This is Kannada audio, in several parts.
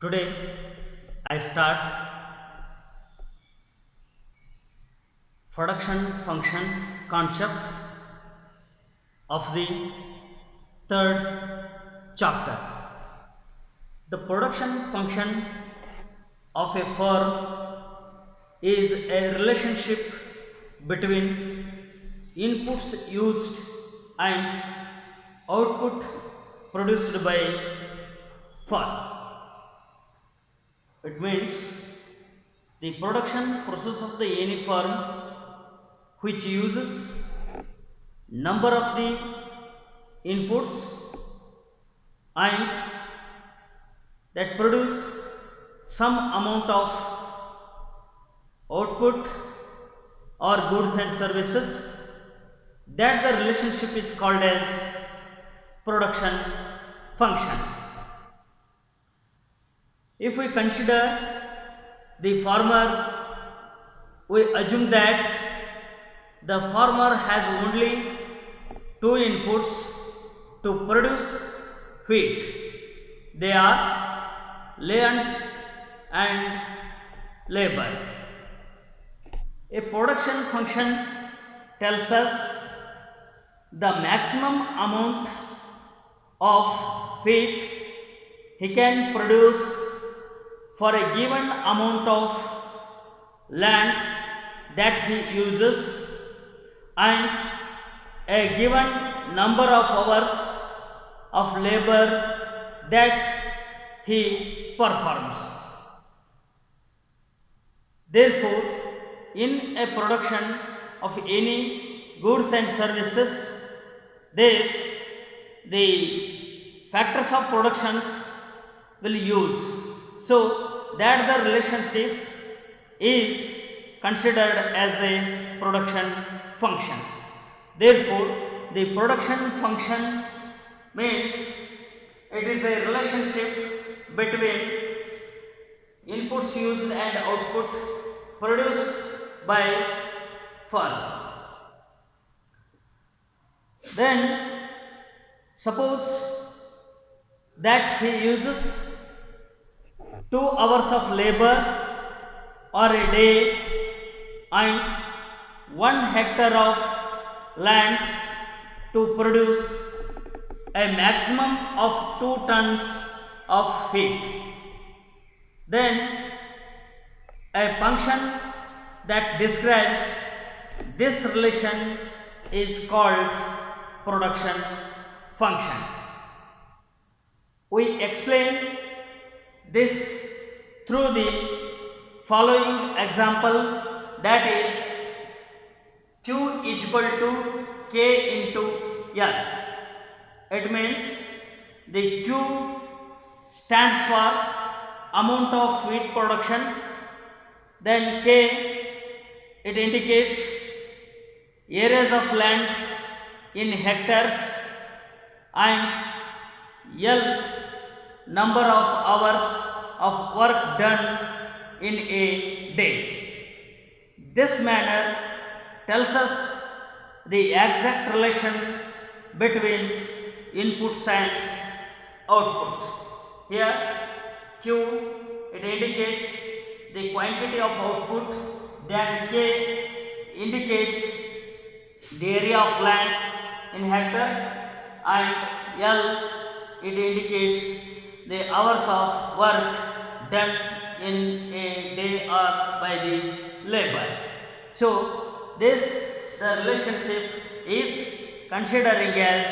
Today I start production function concept of the third chapter. The production function of a firm is a relationship between inputs used and output produced by firm. It means the production process of the any firm which uses number of the inputs and that produce some amount of output or goods and services, that the relationship is called as production function. If we consider the farmer, we assume that the farmer has only two inputs to produce wheat. They are land and labor. A production function tells us the maximum amount of wheat he can produce for a given amount of land that he uses and a given number of hours of labor that he performs. Therefore, in a production of any goods and services, there the factors of productions will use, so that the relationship is considered as a production function. Therefore, the production function means it is a relationship between inputs used and output produced by firm. Then suppose that he uses 2 hours of labor or a day and 1 hectare of land to produce a maximum of 2 tons of wheat. Then a function that describes this relation is called production function. We explain this through the following example, that is Q is equal to K into L. It means the Q stands for amount of wheat production, then K it indicates areas of land in hectares, and L number of hours of work done in a day. This manner tells us the exact relation between inputs and outputs. Here Q it indicates the quantity of output, then K indicates the area of land in hectares, and L it indicates the hours of work done in a day or by the labor. So this the relationship is considering as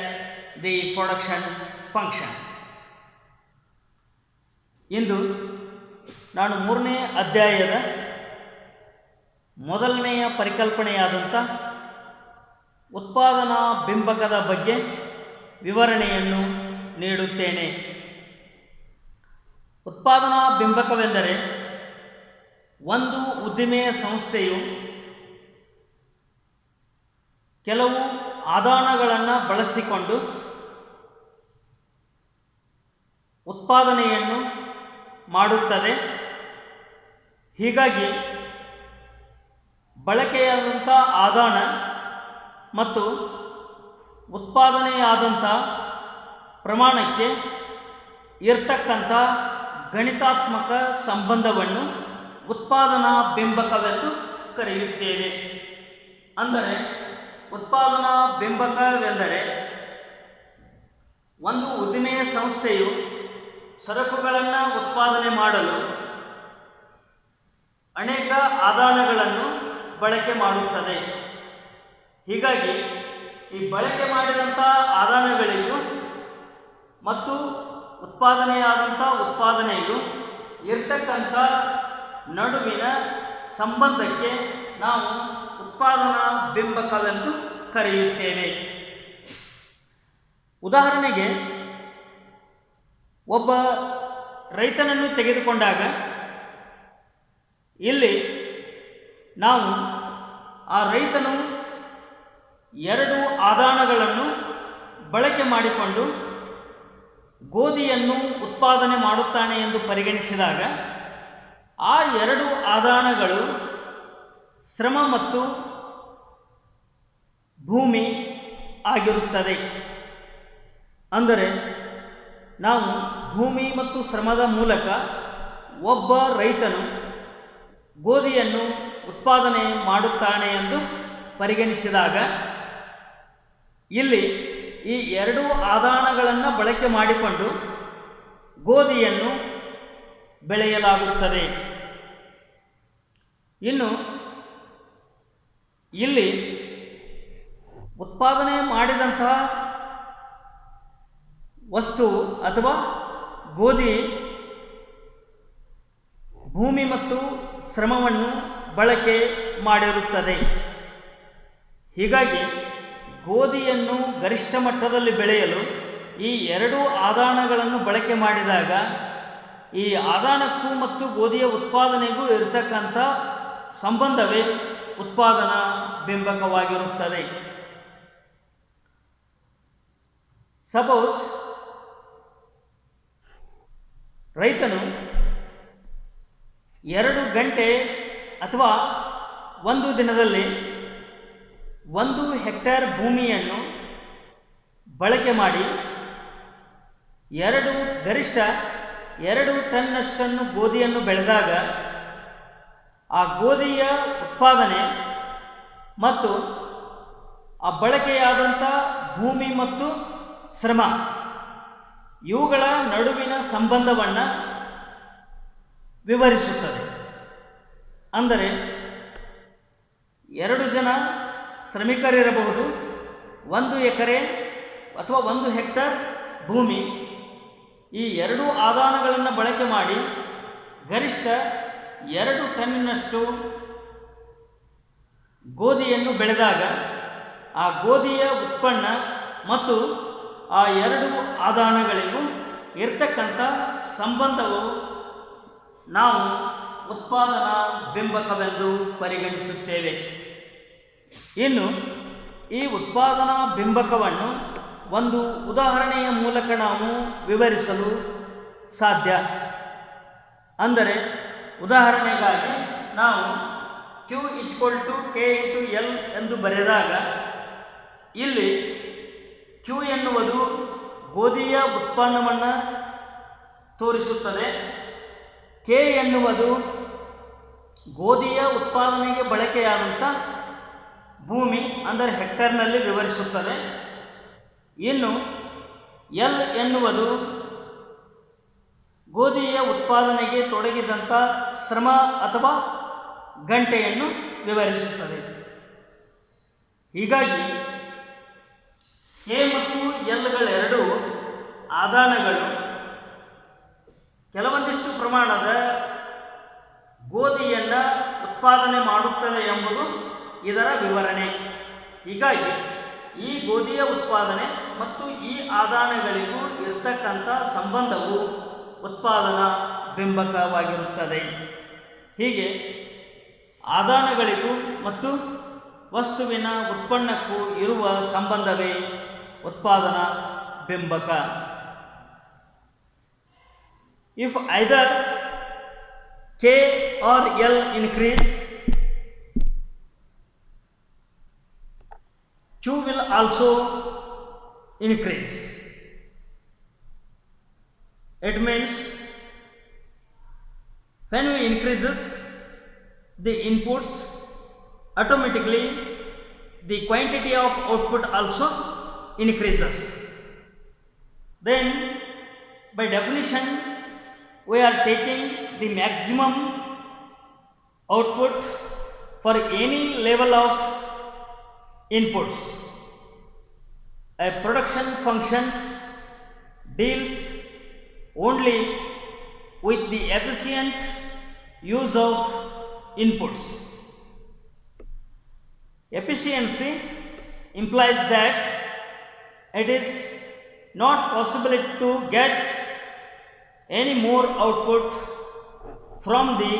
the production function. ಇಂದು ನಾನು 3ನೇ ಅಧ್ಯಾಯದ ಮೊದಲನೆಯ ಪರಿಕಲ್ಪನೆಯಾದಂಥ ಉತ್ಪಾದನಾ ಬಿಂಬಕದ ಬಗ್ಗೆ ವಿವರಣೆಯನ್ನು ನೀಡುತ್ತೇನೆ. ಉತ್ಪಾದನಾ ಬಿಂಬಕವೆಂದರೆ ಒಂದು ಉದ್ದಿಮೆಯ ಸಂಸ್ಥೆಯು ಕೆಲವು ಆದಾನಗಳನ್ನು ಬಳಸಿಕೊಂಡು ಉತ್ಪಾದನೆಯನ್ನು ಮಾಡುತ್ತದೆ. ಹೀಗಾಗಿ ಬಳಕೆಯಾದಂಥ ಆದಾನ ಮತ್ತು ಉತ್ಪಾದನೆಯಾದಂಥ ಪ್ರಮಾಣಕ್ಕೆ ಇರತಕ್ಕಂಥ ಗಣಿತಾತ್ಮಕ ಸಂಬಂಧವನ್ನು ಉತ್ಪಾದನಾ ಬಿಂಬಕವೆಂದು ಕರೆಯುತ್ತೇವೆ. ಅಂದರೆ ಉತ್ಪಾದನಾ ಬಿಂಬಕವೆಂದರೆ ಒಂದು ಉದ್ದಿಮೆಯ ಸಂಸ್ಥೆಯು ಸರಕುಗಳನ್ನು ಉತ್ಪಾದನೆ ಮಾಡಲು ಅನೇಕ ಆದಾನಗಳನ್ನು ಬಳಕೆ ಮಾಡುತ್ತದೆ. ಹೀಗಾಗಿ ಈ ಬಳಕೆ ಮಾಡಿದಂಥ ಆದಾನಗಳಿಗೂ ಮತ್ತು ಉತ್ಪಾದನೆಯಾದಂಥ ಉತ್ಪಾದನೆಯು ಇರ್ತಕ್ಕಂಥ ನಡುವಿನ ಸಂಬಂಧಕ್ಕೆ ನಾವು ಉತ್ಪಾದನಾ ಬಿಂಬಕವೆಂದು ಕರೆಯುತ್ತೇವೆ. ಉದಾಹರಣೆಗೆ ಒಬ್ಬ ರೈತನನ್ನು ತೆಗೆದುಕೊಂಡಾಗ ಇಲ್ಲಿ ನಾವು ಆ ರೈತನು ಎರಡು ಆದಾನಗಳನ್ನು ಬಳಕೆ ಮಾಡಿಕೊಂಡು ಗೋಧಿಯನ್ನು ಉತ್ಪಾದನೆ ಮಾಡುತ್ತಾನೆ ಎಂದು ಪರಿಗಣಿಸಿದಾಗ ಆ ಎರಡು ಆದಾನಗಳು ಶ್ರಮ ಮತ್ತು ಭೂಮಿ ಆಗಿರುತ್ತದೆ. ಅಂದರೆ ನಾವು ಭೂಮಿ ಮತ್ತು ಶ್ರಮದ ಮೂಲಕ ಒಬ್ಬ ರೈತನು ಗೋಧಿಯನ್ನು ಉತ್ಪಾದನೆ ಮಾಡುತ್ತಾನೆ ಎಂದು ಪರಿಗಣಿಸಿದಾಗ ಇಲ್ಲಿ ಈ ಎರಡು ಆದಾನಗಳನ್ನು ಬಳಕೆ ಮಾಡಿಕೊಂಡು ಗೋಧಿಯನ್ನು ಬೆಳೆಯಲಾಗುತ್ತದೆ. ಇನ್ನು ಇಲ್ಲಿ ಉತ್ಪಾದನೆ ಮಾಡಿದಂತಹ ವಸ್ತು ಅಥವಾ ಗೋಧಿ ಭೂಮಿ ಮತ್ತು ಶ್ರಮವನ್ನು ಬಳಕೆ ಮಾಡಿರುತ್ತದೆ. ಹೀಗಾಗಿ ಗೋಧಿಯನ್ನು ಗರಿಷ್ಠ ಮಟ್ಟದಲ್ಲಿ ಬೆಳೆಯಲು ಈ ಎರಡು ಆದಾನಗಳನ್ನು ಬಳಕೆ ಮಾಡಿದಾಗ ಈ ಆದಾನಕ್ಕೂ ಮತ್ತು ಗೋಧಿಯ ಉತ್ಪಾದನೆಗೂ ಇರತಕ್ಕಂಥ ಸಂಬಂಧವೇ ಉತ್ಪಾದನಾ ಬಿಂಬಕವಾಗಿರುತ್ತದೆ. ಸಪೋಸ್ ರೈತನು 2 ಗಂಟೆ ಅಥವಾ ಒಂದು ದಿನದಲ್ಲಿ 1 ಹೆಕ್ಟೇರ್ ಭೂಮಿಯನ್ನು ಬಳಕೆ ಮಾಡಿ ಗರಿಷ್ಠ 2 ಟನ್ನಷ್ಟನ್ನು ಗೋಧಿಯನ್ನು ಬೆಳೆದಾಗ ಆ ಗೋಧಿಯ ಉತ್ಪಾದನೆ ಮತ್ತು ಆ ಬಳಕೆಯಾದಂಥ ಭೂಮಿ ಮತ್ತು ಶ್ರಮ ಇವುಗಳ ನಡುವಿನ ಸಂಬಂಧವನ್ನು ವಿವರಿಸುತ್ತದೆ. ಅಂದರೆ 2 ಜನ ಶ್ರಮಿಕರಿರಬಹುದು, 1 ಎಕರೆ ಅಥವಾ 1 ಹೆಕ್ಟರ್ ಭೂಮಿ, ಈ 2 ಆದಾನಗಳನ್ನು ಬಳಕೆ ಮಾಡಿ ಗರಿಷ್ಠ 2 ಟನ್ನಿನಷ್ಟು ಗೋಧಿಯನ್ನು ಬೆಳೆದಾಗ ಆ ಗೋಧಿಯ ಉತ್ಪನ್ನ ಮತ್ತು ಆ 2 ಆದಾನಗಳಿಗೂ ಇರ್ತಕ್ಕಂಥ ಸಂಬಂಧವು ನಾವು ಉತ್ಪಾದನಾ ಬಿಂಬಕವೆಂದು ಪರಿಗಣಿಸುತ್ತೇವೆ. ಇನ್ನು ಈ ಉತ್ಪಾದನಾ ಬಿಂಬಕವನ್ನು ಒಂದು ಉದಾಹರಣೆಯ ಮೂಲಕ ನಾವು ವಿವರಿಸಲು ಸಾಧ್ಯ. ಅಂದರೆ ಉದಾಹರಣೆಗಾಗಿ ನಾವು Q = K × L ಎಂದು ಬರೆದಾಗ ಇಲ್ಲಿ Q ಎನ್ನುವುದು ಗೋಧಿಯ ಉತ್ಪನ್ನವನ್ನು ತೋರಿಸುತ್ತದೆ, K ಎನ್ನುವುದು ಗೋಧಿಯ ಉತ್ಪಾದನೆಗೆ ಬಳಕೆಯಾದಂಥ ಭೂಮಿ ಅಂದರೆ ಹೆಕ್ಟರ್ನಲ್ಲಿ ವಿವರಿಸುತ್ತದೆ. ಇನ್ನು L ಎನ್ನುವುದು ಗೋಧಿಯ ಉತ್ಪಾದನೆಗೆ ತೊಡಗಿದಂಥ ಶ್ರಮ ಅಥವಾ ಗಂಟೆಯನ್ನು ವಿವರಿಸುತ್ತದೆ. ಹೀಗಾಗಿ K ಮತ್ತು Lಗಳೆರಡೂ ಆದಾನಗಳು ಕೆಲವೊಂದಿಷ್ಟು ಪ್ರಮಾಣದ ಗೋಧಿಯನ್ನು ಉತ್ಪಾದನೆ ಮಾಡುತ್ತದೆ ಎಂಬುದು ಇದರ ವಿವರಣೆ. ಹೀಗಾಗಿ ಈ ಗೋಧಿಯ ಉತ್ಪಾದನೆ ಮತ್ತು ಈ ಆದಾನಗಳಿಗೂ ಇರತಕ್ಕಂಥ ಸಂಬಂಧವು ಉತ್ಪಾದನಾ ಬಿಂಬಕವಾಗಿರುತ್ತದೆ. ಹೀಗೆ ಆದಾನಗಳಿಗೂ ಮತ್ತು ವಸ್ತುವಿನ ಉತ್ಪನ್ನಕ್ಕೂ ಇರುವ ಸಂಬಂಧವೇ ಉತ್ಪಾದನಾ ಬಿಂಬಕ. If either K or L increase, Q will also increase. It means When we increases the inputs, automatically the quantity of output also increases. Then by definition we are taking the maximum output for any level of inputs. A production function deals only with the efficient use of inputs. Efficiency implies that it is not possible to get any more output from the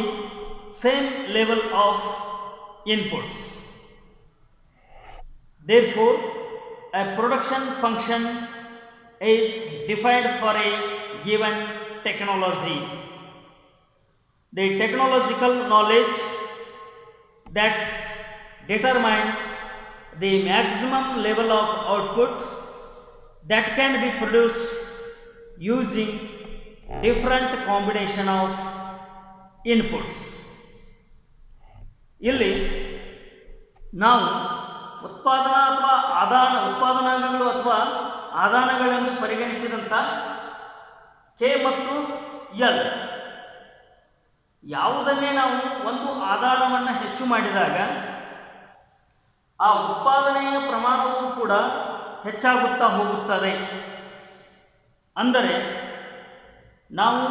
same level of inputs. Therefore, a production function is defined for a given technology. The technological knowledge that determines the maximum level of output that can be produced using different combination of inputs. ಇಲ್ಲಿ ನಾವು ಉತ್ಪಾದನಾ ಅಥವಾ ಉತ್ಪಾದನಾಂಗಗಳು ಅಥವಾ ಆದಾನಗಳೆಂದು ಪರಿಗಣಿಸಿದಂಥ ಕೆ ಮತ್ತು ಎಲ್ ಯಾವುದನ್ನೇ ನಾವು ಒಂದು ಆದಾನವನ್ನು ಹೆಚ್ಚು ಮಾಡಿದಾಗ ಆ ಉತ್ಪಾದನೆಯ ಪ್ರಮಾಣವೂ ಕೂಡ ಹೆಚ್ಚಾಗುತ್ತಾ ಹೋಗುತ್ತದೆ. ಅಂದರೆ ನಾವು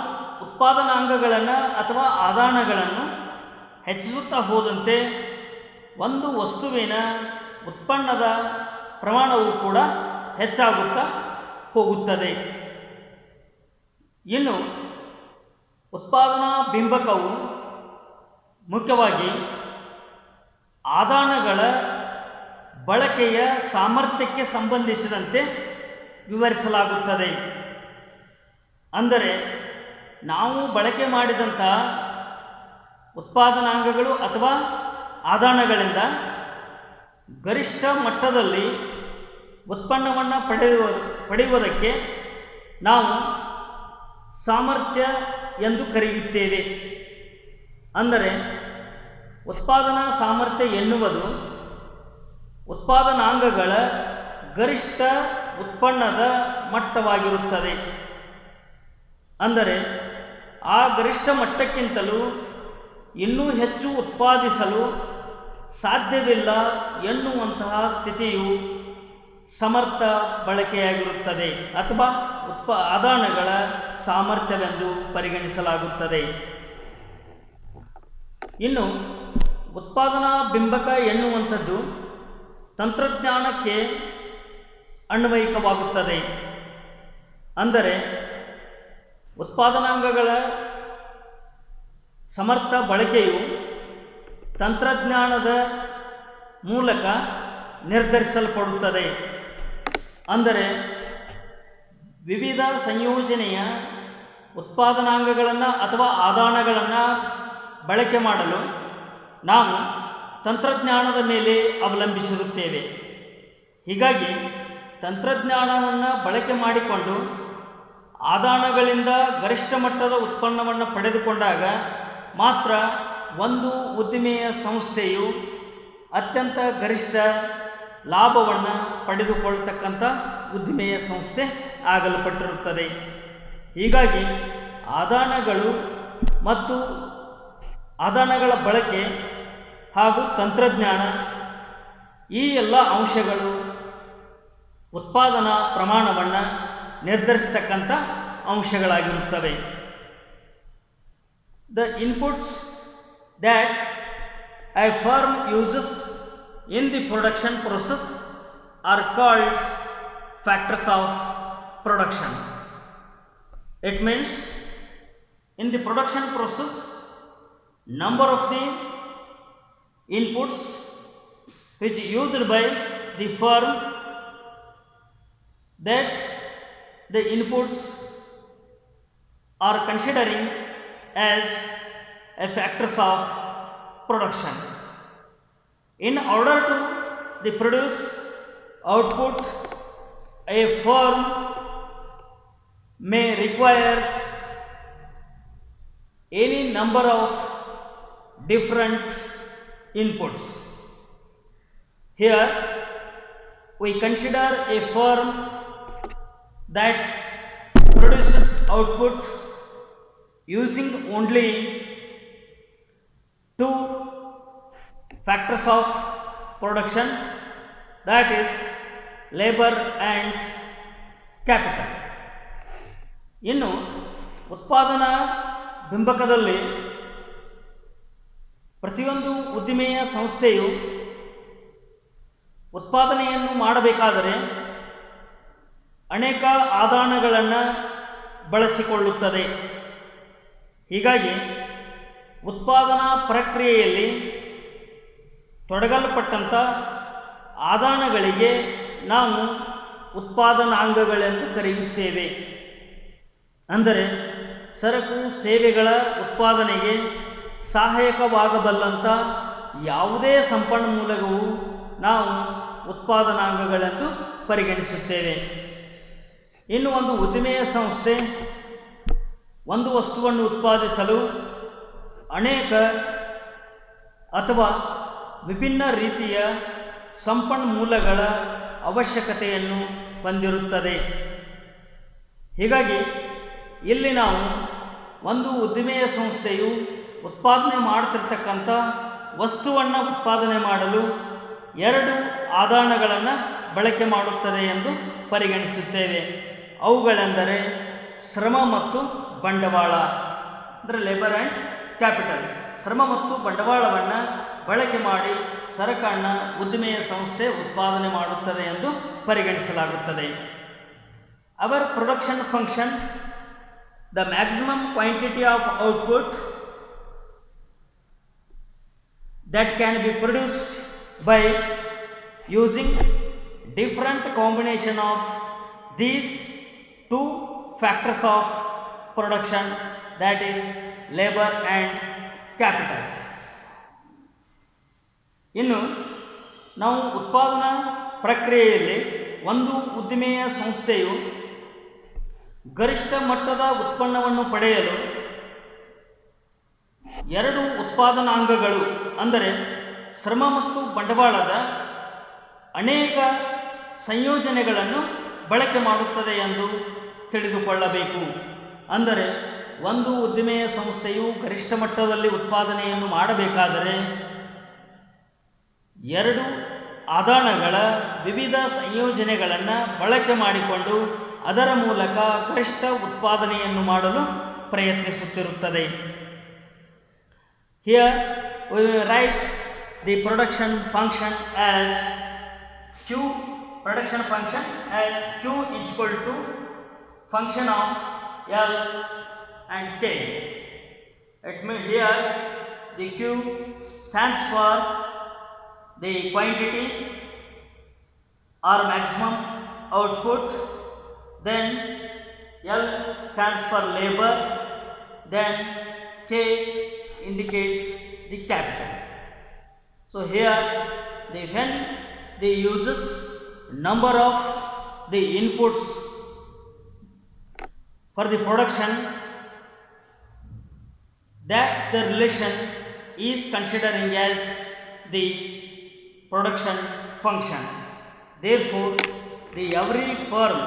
ಉತ್ಪಾದನಾಂಗಗಳನ್ನು ಅಥವಾ ಆದಾನಗಳನ್ನು ಹೆಚ್ಚಿಸುತ್ತಾ ಹೋದಂತೆ ಒಂದು ವಸ್ತುವಿನ ಉತ್ಪನ್ನದ ಪ್ರಮಾಣವೂ ಕೂಡ ಹೆಚ್ಚಾಗುತ್ತಾ ಹೋಗುತ್ತದೆ. ಇನ್ನು ಉತ್ಪಾದನಾ ಬಿಂಬಕವು ಮುಖ್ಯವಾಗಿ ಆದಾನಗಳ ಬಳಕೆಯ ಸಾಮರ್ಥ್ಯಕ್ಕೆ ಸಂಬಂಧಿಸಿದಂತೆ ವಿವರಿಸಲಾಗುತ್ತದೆ. ಅಂದರೆ ನಾವು ಬಳಕೆ ಮಾಡಿದಂಥ ಉತ್ಪಾದನಾಂಗಗಳು ಅಥವಾ ಆದಾನಗಳಿಂದ ಗರಿಷ್ಠ ಮಟ್ಟದಲ್ಲಿ ಉತ್ಪನ್ನವನ್ನು ಪಡೆಯುವುದಕ್ಕೆ ನಾವು ಸಾಮರ್ಥ್ಯ ಎಂದು ಕರೆಯುತ್ತೇವೆ. ಅಂದರೆ ಉತ್ಪಾದನಾ ಸಾಮರ್ಥ್ಯ ಎನ್ನುವುದು ಉತ್ಪಾದನಾಂಗಗಳ ಗರಿಷ್ಠ ಉತ್ಪನ್ನದ ಮಟ್ಟವಾಗಿರುತ್ತದೆ. ಅಂದರೆ ಆ ಗರಿಷ್ಠ ಮಟ್ಟಕ್ಕಿಂತಲೂ ಇನ್ನೂ ಹೆಚ್ಚು ಉತ್ಪಾದಿಸಲು ಸಾಧ್ಯವಿಲ್ಲ ಎನ್ನುವಂತಹ ಸ್ಥಿತಿಯು ಸಮರ್ಥ ಬಳಕೆಯಾಗಿರುತ್ತದೆ ಅಥವಾ ಆದಾನಗಳ ಸಾಮರ್ಥ್ಯವೆಂದು ಪರಿಗಣಿಸಲಾಗುತ್ತದೆ. ಇನ್ನು ಉತ್ಪಾದನಾ ಬಿಂಬಕ ಎನ್ನುವಂಥದ್ದು ತಂತ್ರಜ್ಞಾನಕ್ಕೆ ಅನ್ವಯಿಕವಾಗುತ್ತದೆ. ಅಂದರೆ ಉತ್ಪಾದನಾಂಗಗಳ ಸಮರ್ಥ ಬಳಕೆಯು ತಂತ್ರಜ್ಞಾನದ ಮೂಲಕ ನಿರ್ಧರಿಸಲ್ಪಡುತ್ತದೆ. ಅಂದರೆ ವಿವಿಧ ಸಂಯೋಜನೆಯ ಉತ್ಪಾದನಾಂಗಗಳನ್ನು ಅಥವಾ ಆದಾನಗಳನ್ನು ಬಳಕೆ ಮಾಡಲು ನಾವು ತಂತ್ರಜ್ಞಾನದ ಮೇಲೆ ಅವಲಂಬಿಸಿರುತ್ತೇವೆ. ಹೀಗಾಗಿ ತಂತ್ರಜ್ಞಾನವನ್ನು ಬಳಕೆ ಮಾಡಿಕೊಂಡು ಆದಾನಗಳಿಂದ ಗರಿಷ್ಠ ಮಟ್ಟದ ಉತ್ಪನ್ನವನ್ನು ಪಡೆದುಕೊಂಡಾಗ ಮಾತ್ರ ಒಂದು ಉದ್ದಿಮೆಯ ಸಂಸ್ಥೆಯು ಅತ್ಯಂತ ಗರಿಷ್ಠ ಲಾಭವನ್ನು ಪಡೆದುಕೊಳ್ಳತಕ್ಕಂಥ ಉದ್ದಿಮೆಯ ಸಂಸ್ಥೆ ಆಗಲ್ಪಟ್ಟಿರುತ್ತದೆ. ಹೀಗಾಗಿ ಆದಾನಗಳು ಮತ್ತು ಆದಾನಗಳ ಬಳಕೆ ಹಾಗೂ ತಂತ್ರಜ್ಞಾನ ಈ ಎಲ್ಲ ಅಂಶಗಳು ಉತ್ಪಾದನಾ ಪ್ರಮಾಣವನ್ನು ನಿರ್ಧರಿಸತಕ್ಕಂಥ ಅಂಶಗಳಾಗಿರುತ್ತವೆ. The inputs that a firm uses in the production process are called factors of production. It means in the production process, number of the inputs which used by the firm, that the inputs are considering as a factors of production. In order to produce output, a firm may requires any number of different inputs. Here we consider a firm that produces output using only two factors of production, that is labor and capital. ಇನ್ನು ಉತ್ಪಾದನಾ ಬಿಂಬಕದಲ್ಲಿ ಪ್ರತಿಯೊಂದು ಉದ್ದಿಮೆಯ ಸಂಸ್ಥೆಯು ಉತ್ಪಾದನೆಯನ್ನು ಮಾಡಬೇಕಾದರೆ ಅನೇಕ ಆದಾನಗಳನ್ನು ಬಳಸಿಕೊಳ್ಳುತ್ತದೆ. ಹೀಗಾಗಿ ಉತ್ಪಾದನಾ ಪ್ರಕ್ರಿಯೆಯಲ್ಲಿ ತೊಡಗಲ್ಪಟ್ಟಂಥ ಆದಾನಗಳಿಗೆ ನಾವು ಉತ್ಪಾದನಾಂಗಗಳೆಂದು ಕರೆಯುತ್ತೇವೆ. ಅಂದರೆ ಸರಕು ಸೇವೆಗಳ ಉತ್ಪಾದನೆಗೆ ಸಹಾಯಕವಾಗಬಲ್ಲಂಥ ಯಾವುದೇ ಸಂಪನ್ಮೂಲವು ನಾವು ಉತ್ಪಾದನಾಂಗಗಳೆಂದು ಪರಿಗಣಿಸುತ್ತೇವೆ. ಇನ್ನು ಒಂದು ಉದ್ದಿಮೆಯ ಸಂಸ್ಥೆ ಒಂದು ವಸ್ತುವನ್ನು ಉತ್ಪಾದಿಸಲು ಅನೇಕ ಅಥವಾ ವಿಭಿನ್ನ ರೀತಿಯ ಸಂಪನ್ಮೂಲಗಳ ಅವಶ್ಯಕತೆಯನ್ನು ಹೊಂದಿರುತ್ತದೆ. ಹೀಗಾಗಿ ಇಲ್ಲಿ ನಾವು ಒಂದು ಉದ್ದಿಮೆಯ ಸಂಸ್ಥೆಯು ಉತ್ಪಾದನೆ ಮಾಡ್ತಿರ್ತಕ್ಕಂಥ ವಸ್ತುವನ್ನು ಉತ್ಪಾದನೆ ಮಾಡಲು ಎರಡು ಆದಾನಗಳನ್ನು ಬಳಕೆ ಮಾಡುತ್ತದೆ ಎಂದು ಪರಿಗಣಿಸುತ್ತೇವೆ. ಅವುಗಳೆಂದರೆ ಶ್ರಮ ಮತ್ತು ಬಂಡವಾಳ, ಅಂದರೆ ಲೇಬರ್ ಆ್ಯಂಡ್ ಕ್ಯಾಪಿಟಲ್. ಶ್ರಮ ಮತ್ತು ಬಂಡವಾಳವನ್ನು ಬಳಕೆ ಮಾಡಿ ಸರಕನ್ನು ಉದ್ದಿಮೆಯ ಸಂಸ್ಥೆ ಉತ್ಪಾದನೆ ಮಾಡುತ್ತದೆ ಎಂದು ಪರಿಗಣಿಸಲಾಗುತ್ತದೆ. Our production function, the maximum quantity of output that can be produced by using different combination of these two factors of production, that is labor and capital. ಇನ್ನು ನಾವು ಉತ್ಪಾದನಾ ಪ್ರಕ್ರಿಯೆಯಲ್ಲಿ ಒಂದು ಉದ್ದಿಮೆಯ ಸಂಸ್ಥೆಯು ಗರಿಷ್ಠ ಮಟ್ಟದ ಉತ್ಪನ್ನವನ್ನು ಪಡೆಯಲು ಎರಡು ಉತ್ಪಾದನಾಂಗಗಳು, ಅಂದರೆ ಶ್ರಮ ಮತ್ತು ಬಂಡವಾಳದ ಅನೇಕ ಸಂಯೋಜನೆಗಳನ್ನು ಬಳಕೆ ಮಾಡುತ್ತದೆ ಎಂದು ತಿಳಿದುಕೊಳ್ಳಬೇಕು. ಅಂದರೆ ಒಂದು ಉದ್ದಿಮೆಯ ಸಂಸ್ಥೆಯು ಗರಿಷ್ಠ ಮಟ್ಟದಲ್ಲಿ ಉತ್ಪಾದನೆಯನ್ನು ಮಾಡಬೇಕಾದರೆ ಎರಡು ಆದಾನಗಳ ವಿವಿಧ ಸಂಯೋಜನೆಗಳನ್ನು ಬಳಕೆ ಮಾಡಿಕೊಂಡು ಅದರ ಮೂಲಕ ಗರಿಷ್ಠ ಉತ್ಪಾದನೆಯನ್ನು ಮಾಡಲು ಪ್ರಯತ್ನಿಸುತ್ತಿರುತ್ತದೆ. Here we will write the production function as Q, production function as Q is equal to function of L and K. It means here the Q stands for the quantity or maximum output, then L stands for labor, then K indicates the capital. So here when they uses number of the inputs for the production, that the relation is considering as the production function. Therefore the every firm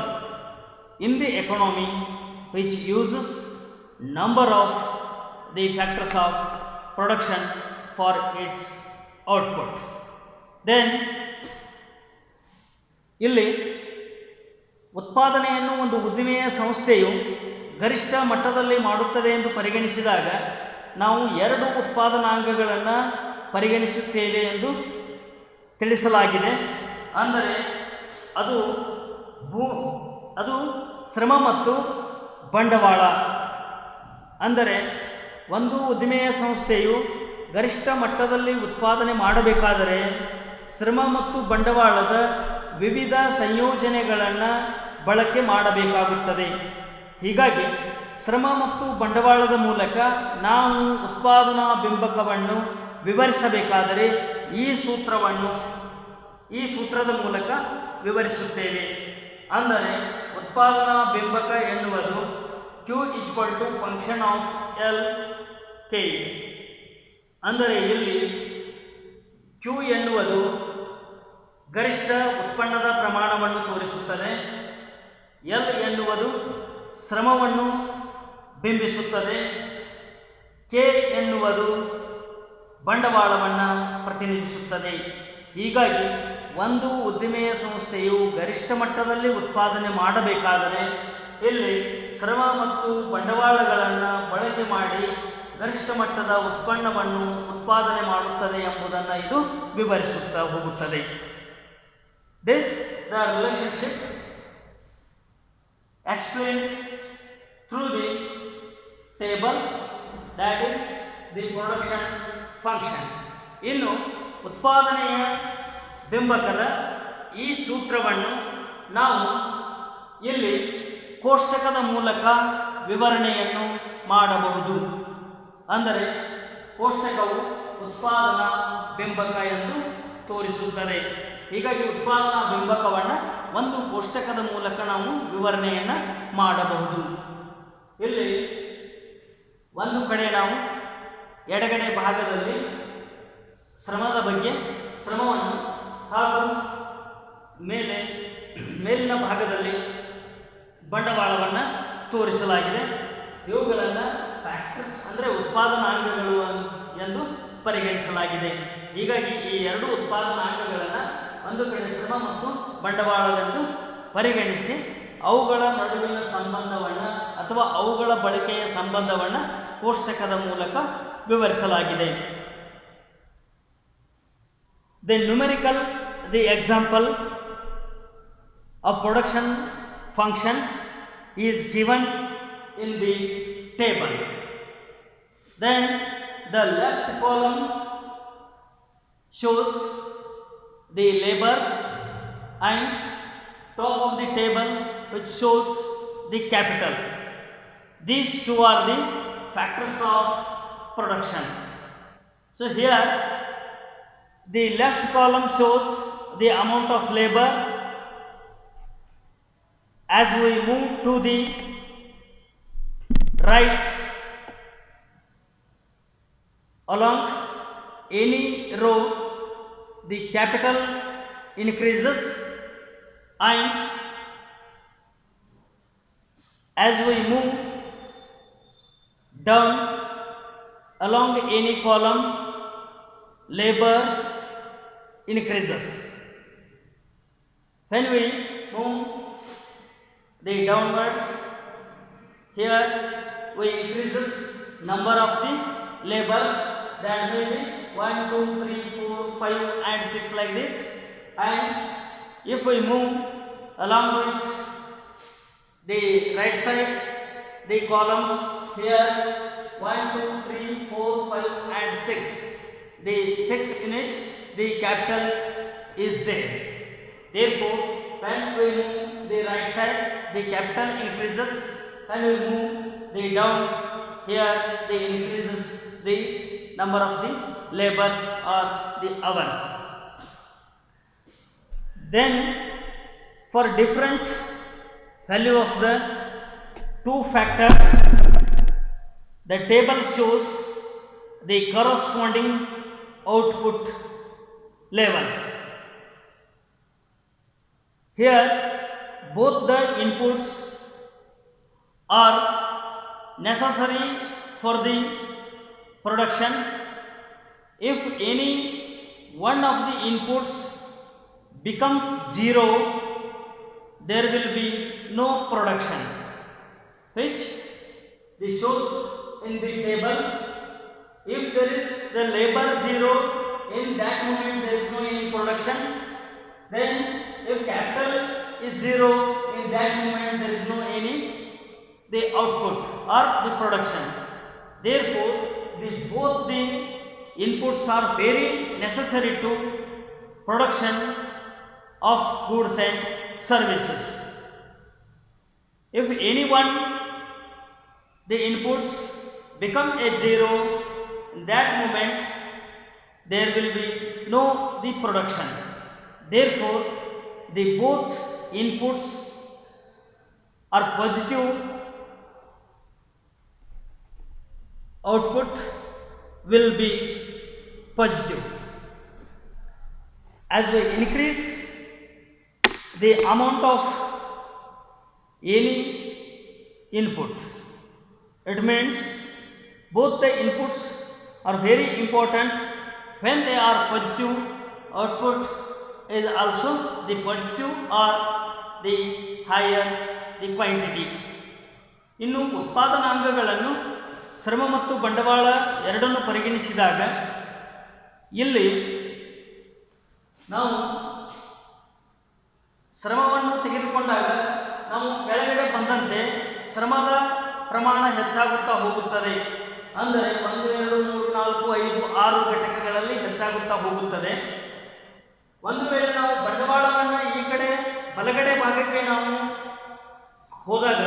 in the economy which uses number of the factors of production for its output. Then ಇಲ್ಲಿ ಉತ್ಪಾದನೆಯನ್ನು ಒಂದು ಉದ್ದಿಮೆಯ ಸಂಸ್ಥೆಯು ಗರಿಷ್ಠ ಮಟ್ಟದಲ್ಲಿ ಮಾಡುತ್ತದೆ ಎಂದು ಪರಿಗಣಿಸಿದಾಗ ನಾವು ಎರಡು ಉತ್ಪಾದನಾಂಗಗಳನ್ನು ಪರಿಗಣಿಸುತ್ತೇವೆ ಎಂದು ತಿಳಿಸಲಾಗಿದೆ. ಅಂದರೆ ಅದು ಶ್ರಮ ಮತ್ತು ಬಂಡವಾಳ. ಅಂದರೆ ಒಂದು ಉದ್ದಿಮೆಯ ಸಂಸ್ಥೆಯು ಗರಿಷ್ಠ ಮಟ್ಟದಲ್ಲಿ ಉತ್ಪಾದನೆ ಮಾಡಬೇಕಾದರೆ ಶ್ರಮ ಮತ್ತು ಬಂಡವಾಳದ ವಿವಿಧ ಸಂಯೋಜನೆಗಳನ್ನು ಬಳಕೆ ಮಾಡಬೇಕಾಗುತ್ತದೆ. ಹೀಗಾಗಿ ಶ್ರಮ ಮತ್ತು ಬಂಡವಾಳದ ಮೂಲಕ ನಾವು ಉತ್ಪಾದನಾ ಬಿಂಬಕವನ್ನು ವಿವರಿಸಬೇಕಾದರೆ ಈ ಸೂತ್ರದ ಮೂಲಕ ವಿವರಿಸುತ್ತೇವೆ. ಅಂದರೆ ಉತ್ಪಾದನಾ ಬಿಂಬಕ ಎನ್ನುವುದು Q equal to function of L K. ಅಂದರೆ ಇಲ್ಲಿ ಕ್ಯೂ ಎನ್ನುವುದು ಗರಿಷ್ಠ ಉತ್ಪನ್ನದ ಪ್ರಮಾಣವನ್ನು ತೋರಿಸುತ್ತದೆ. ಎಲ್ ಎನ್ನುವುದು ಶ್ರಮವನ್ನು ಬಿಂಬಿಸುತ್ತದೆ. ಕೆ ಎನ್ನುವುದು ಬಂಡವಾಳವನ್ನು ಪ್ರತಿನಿಧಿಸುತ್ತದೆ. ಹೀಗಾಗಿ ಒಂದು ಉದ್ದಿಮೆಯ ಸಂಸ್ಥೆಯು ಗರಿಷ್ಠ ಮಟ್ಟದಲ್ಲಿ ಉತ್ಪಾದನೆ ಮಾಡಬೇಕಾದರೆ ಇಲ್ಲಿ ಶ್ರಮ ಮತ್ತು ಬಂಡವಾಳಗಳನ್ನು ಬಳಕೆ ಮಾಡಿ ಗರಿಷ್ಠ ಮಟ್ಟದ ಉತ್ಪನ್ನವನ್ನು ಉತ್ಪಾದನೆ ಮಾಡುತ್ತದೆ ಎಂಬುದನ್ನು ಇದು ವಿವರಿಸುತ್ತಾ ಹೋಗುತ್ತದೆ. This the relationship explained through the table, that is the production function. ಇನ್ನು ಉತ್ಪಾದನೆಯ ಬಿಂಬಕದ ಈ ಸೂತ್ರವನ್ನು ನಾವು ಇಲ್ಲಿ ಕೋಷ್ಟಕದ ಮೂಲಕ ವಿವರಣೆಯನ್ನು ಮಾಡಬಹುದು. ಅಂದರೆ ಕೋಷ್ಟಕವು ಉತ್ಪಾದನಾ ಬಿಂಬಕ ಎಂದು ತೋರಿಸುತ್ತದೆ. ಹೀಗಾಗಿ ಉತ್ಪಾದನಾ ಬಿಂಬಕವನ್ನು ಒಂದು ಕೋಷ್ಟಕದ ಮೂಲಕ ನಾವು ವಿವರಣೆಯನ್ನು ಮಾಡಬಹುದು. ಇಲ್ಲಿ ಒಂದು ಕಡೆ ನಾವು ಎಡಗಡೆ ಭಾಗದಲ್ಲಿ ಶ್ರಮದ ಬಗ್ಗೆ, ಶ್ರಮವನ್ನು ಹಾಗೂ ಮೇಲಿನ ಭಾಗದಲ್ಲಿ ಬಂಡವಾಳವನ್ನು ತೋರಿಸಲಾಗಿದೆ. ಇವುಗಳನ್ನು ಫ್ಯಾಕ್ಟರ್ಸ್ ಅಂದರೆ ಉತ್ಪಾದನಾಂಗಗಳು ಎಂದು ಪರಿಗಣಿಸಲಾಗಿದೆ. ಹೀಗಾಗಿ ಈ ಎರಡು ಉತ್ಪಾದನಾಂಗಗಳನ್ನು ಒಂದು ಕಡೆ ಶ್ರಮ ಮತ್ತು ಬಂಡವಾಳವೆಂದು ಪರಿಗಣಿಸಿ ಅವುಗಳ ನಡುವಿನ ಸಂಬಂಧವನ್ನು ಅಥವಾ ಅವುಗಳ ಬಳಕೆಯ ಸಂಬಂಧವನ್ನು ಕೋಷ್ಟಕದ ಮೂಲಕ ವಿವರಿಸಲಾಗಿದೆ. The example of production function is given in the table. Then the left column shows the labors and top of the table which shows the capital. These two are the factors of production. So here the left column shows the amount of labor. As we move to the right along any row, the capital increases, and as we move down along any column, labor increases. When we move the downward, here we increases number of the labors, that may be 1, 2, 3, 4, 5 and 6 like this. And if we move along with the right side, the columns, here 1, 2, 3, 4, 5 and 6. The 6th unit, the capital is there. Therefore, when we move the right side, the capital increases. When we move the down, here the increases the number of the labors or the hours. Then for different value of the two factors, the table shows the corresponding output levels. Here both the inputs are necessary for the production. If any one of the inputs becomes zero, there will be no production, which this shows in the table. If there is the labor zero, in that moment there is no any production. Then if capital is zero, in that moment there is no any the output or the production. Therefore, both the inputs are very necessary to production of goods and services. If any one the inputs become a zero, in that moment there will be no the production. Therefore, the both inputs are positive output will be positive. As we increase the amount of any input, it means both the inputs are very important. When they are positive, output is also the positive or the higher the quantity. ಇನ್ನು ಉತ್ಪಾದನಾಂಗಗಳನ್ನು ಶ್ರಮ ಮತ್ತು ಬಂಡವಾಳ ಎರಡನ್ನು ಪರಿಗಣಿಸಿದಾಗ ಇಲ್ಲಿ ನಾವು ಶ್ರಮವನ್ನು ತೆಗೆದುಕೊಂಡಾಗ ನಾವು ಕೆಳಗಡೆ ಬಂದಂತೆ ಶ್ರಮದ ಪ್ರಮಾಣ ಹೆಚ್ಚಾಗುತ್ತಾ ಹೋಗುತ್ತದೆ. ಅಂದರೆ 1 2 3 4 5 6 ಘಟಕಗಳಲ್ಲಿ ಹೆಚ್ಚಾಗುತ್ತಾ ಹೋಗುತ್ತದೆ. ಒಂದು ವೇಳೆ ನಾವು ಬಂಡವಾಳವನ್ನು ಈ ಕಡೆ ಬಲಗಡೆ ಭಾಗಕ್ಕೆ ನಾವು ಹೋದಾಗ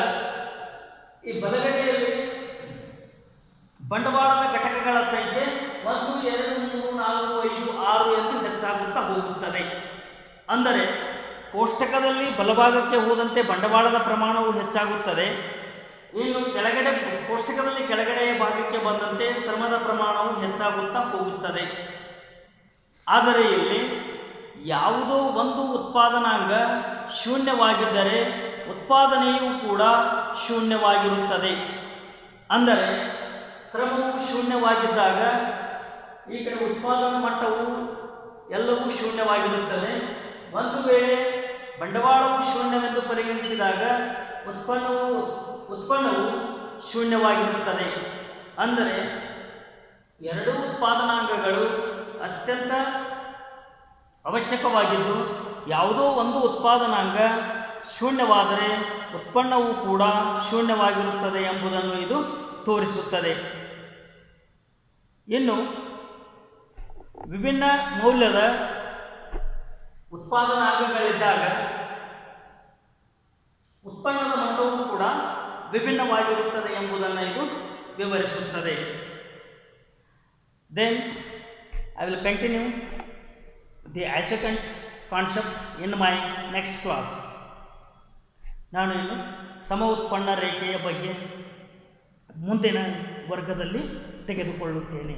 ಈ ಬಲಗಡೆಯಲ್ಲಿ ಬಂಡವಾಳದ ಘಟಕಗಳ ಸಂಖ್ಯೆ 1 2 3 4 5 6 ಎಂದು ಹೆಚ್ಚಾಗುತ್ತಾ ಹೋಗುತ್ತದೆ. ಅಂದರೆ ಕೋಷ್ಟಕದಲ್ಲಿ ಬಲಭಾಗಕ್ಕೆ ಹೋದಂತೆ ಬಂಡವಾಳದ ಪ್ರಮಾಣವು ಹೆಚ್ಚಾಗುತ್ತದೆ. ಇನ್ನು ಕೆಳಗಡೆ ಕೋಷ್ಟಕದಲ್ಲಿ ಕೆಳಗಡೆಯ ಭಾಗಕ್ಕೆ ಬಂದಂತೆ ಶ್ರಮದ ಪ್ರಮಾಣವು ಹೆಚ್ಚಾಗುತ್ತಾ ಹೋಗುತ್ತದೆ. ಆದರೆ ಇಲ್ಲಿ ಯಾವುದೋ ಒಂದು ಉತ್ಪಾದನಾಂಗ ಶೂನ್ಯವಾಗಿದ್ದರೆ ಉತ್ಪಾದನೆಯೂ ಕೂಡ ಶೂನ್ಯವಾಗಿರುತ್ತದೆ. ಅಂದರೆ ಶ್ರಮವು ಶೂನ್ಯವಾಗಿದ್ದಾಗ ಈ ಕಡೆ ಉತ್ಪಾದನಾ ಮಟ್ಟವು ಎಲ್ಲವೂ ಶೂನ್ಯವಾಗಿರುತ್ತದೆ. ಒಂದು ವೇಳೆ ಬಂಡವಾಳವು ಶೂನ್ಯವೆಂದು ಪರಿಗಣಿಸಿದಾಗ ಉತ್ಪನ್ನವು ಶೂನ್ಯವಾಗಿರುತ್ತದೆ. ಅಂದರೆ ಎರಡೂ ಉತ್ಪಾದನಾಂಗಗಳು ಅತ್ಯಂತ ಅವಶ್ಯಕವಾಗಿದ್ದು ಯಾವುದೋ ಒಂದು ಉತ್ಪಾದನಾಂಗ ಶೂನ್ಯವಾದರೆ ಉತ್ಪನ್ನವು ಕೂಡ ಶೂನ್ಯವಾಗಿರುತ್ತದೆ ಎಂಬುದನ್ನು ಇದು ತೋರಿಸುತ್ತದೆ. ಇನ್ನು ವಿಭಿನ್ನ ಮೌಲ್ಯದ ಉತ್ಪಾದನಾಂಗಗಳಿದ್ದಾಗ ಉತ್ಪನ್ನದ ಮಟ್ಟವೂ ಕೂಡ ವಿಭಿನ್ನವಾಗಿರುತ್ತದೆ ಎಂಬುದನ್ನು ಇದು ವಿವರಿಸುತ್ತದೆ. Then I will continue the isochant concept in my next class. ನಾನು ಇನ್ನು ಸಮ ಉತ್ಪನ್ನ ರೇಖೆಯ ಬಗ್ಗೆ ಮುಂದಿನ ವರ್ಗದಲ್ಲಿ ತೆಗೆದುಕೊಳ್ಳುತ್ತೇನೆ.